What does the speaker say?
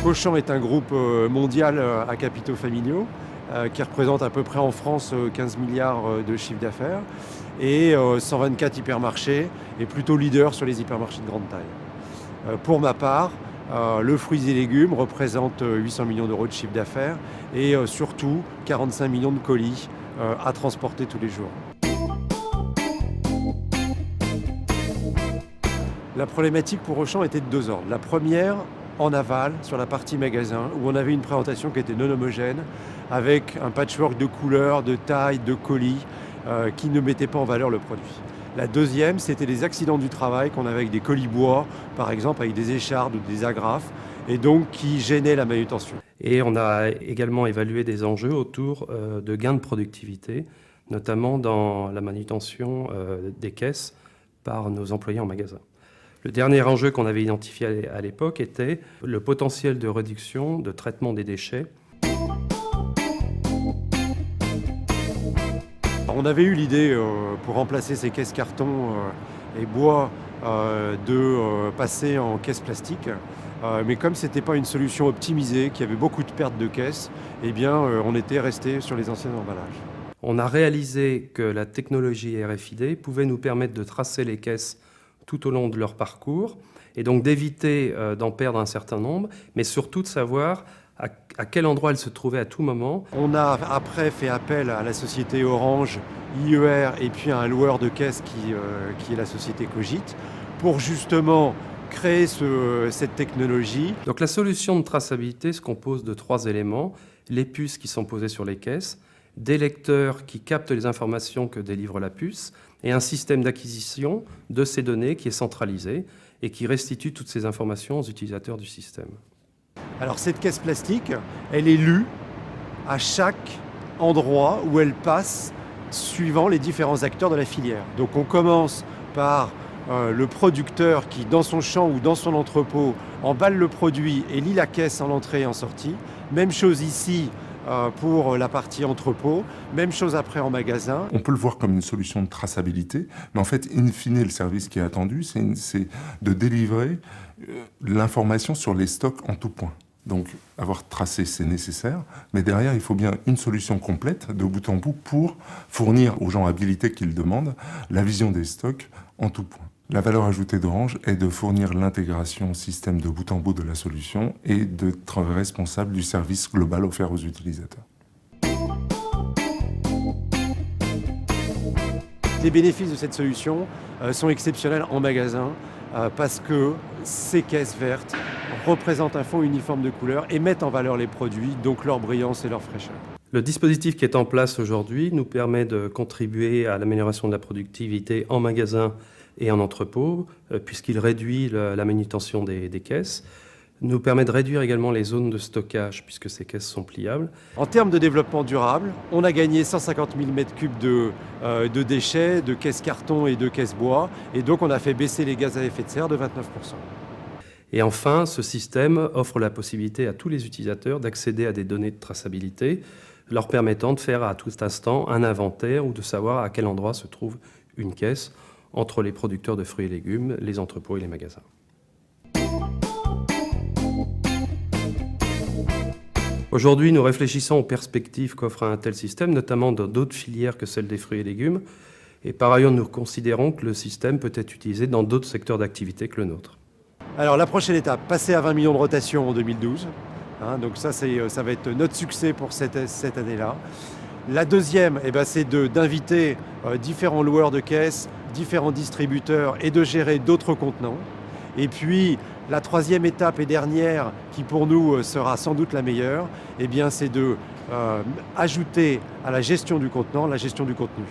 Auchan est un groupe mondial à capitaux familiaux qui représente à peu près en France 15 milliards de chiffre d'affaires et 124 hypermarchés et plutôt leader sur les hypermarchés de grande taille. Pour ma part, le fruits et légumes représente 800 millions d'euros de chiffre d'affaires et surtout 45 millions de colis à transporter tous les jours. La problématique pour Auchan était de deux ordres. La première, en aval, sur la partie magasin, où on avait une présentation qui était non homogène, avec un patchwork de couleurs, de tailles, de colis, qui ne mettaient pas en valeur le produit. La deuxième, c'était les accidents du travail qu'on avait avec des colis bois, par exemple avec des échardes ou des agrafes, et donc qui gênaient la manutention. Et on a également évalué des enjeux autour de gains de productivité, notamment dans la manutention des caisses par nos employés en magasin. Le dernier enjeu qu'on avait identifié à l'époque était le potentiel de réduction, de traitement des déchets. On avait eu l'idée, pour remplacer ces caisses carton et bois, de passer en caisses plastiques. Mais comme ce n'était pas une solution optimisée, qu'il y avait beaucoup de pertes de caisses, eh bien, on était resté sur les anciens emballages. On a réalisé que la technologie RFID pouvait nous permettre de tracer les caisses tout au long de leur parcours, et donc d'éviter d'en perdre un certain nombre, mais surtout de savoir à quel endroit elles se trouvaient à tout moment. On a après fait appel à la société Orange, IER, et puis à un loueur de caisses qui est la société Cogit, pour justement créer cette technologie. Donc la solution de traçabilité se compose de 3 éléments. Les puces qui sont posées sur les caisses, des lecteurs qui captent les informations que délivre la puce, et un système d'acquisition de ces données qui est centralisé et qui restitue toutes ces informations aux utilisateurs du système. Alors cette caisse plastique, elle est lue à chaque endroit où elle passe suivant les différents acteurs de la filière. Donc on commence par le producteur qui, dans son champ ou dans son entrepôt, emballe le produit et lit la caisse en entrée et en sortie. Même chose ici pour la partie entrepôt, même chose après en magasin. On peut le voir comme une solution de traçabilité, mais en fait, in fine, le service qui est attendu, c'est de délivrer l'information sur les stocks en tout point. Donc, avoir tracé, c'est nécessaire, mais derrière, il faut bien une solution complète, de bout en bout, pour fournir aux gens habilités qui le demandent la vision des stocks en tout point. La valeur ajoutée d'Orange est de fournir l'intégration au système de bout en bout de la solution et d'être responsable du service global offert aux utilisateurs. Les bénéfices de cette solution sont exceptionnels en magasin parce que ces caisses vertes représentent un fond uniforme de couleurs et mettent en valeur les produits, donc leur brillance et leur fraîcheur. Le dispositif qui est en place aujourd'hui nous permet de contribuer à l'amélioration de la productivité en magasin et en entrepôt, puisqu'il réduit la manutention des caisses, nous permet de réduire également les zones de stockage, puisque ces caisses sont pliables. En termes de développement durable, on a gagné 150 000 m3 de déchets, de caisses carton et de caisses bois, et donc on a fait baisser les gaz à effet de serre de 29%. Et enfin, ce système offre la possibilité à tous les utilisateurs d'accéder à des données de traçabilité, leur permettant de faire à tout instant un inventaire ou de savoir à quel endroit se trouve une caisse entre les producteurs de fruits et légumes, les entrepôts et les magasins. Aujourd'hui, nous réfléchissons aux perspectives qu'offre un tel système, notamment dans d'autres filières que celle des fruits et légumes. Et par ailleurs, nous considérons que le système peut être utilisé dans d'autres secteurs d'activité que le nôtre. Alors la prochaine étape, passer à 20 millions de rotations en 2012. Donc ça va être notre succès pour cette année-là. La deuxième, c'est d'inviter différents loueurs de caisses, différents distributeurs et de gérer d'autres contenants. Et puis la troisième étape et dernière, qui pour nous sera sans doute la meilleure, c'est de ajouter à la gestion du contenant la gestion du contenu.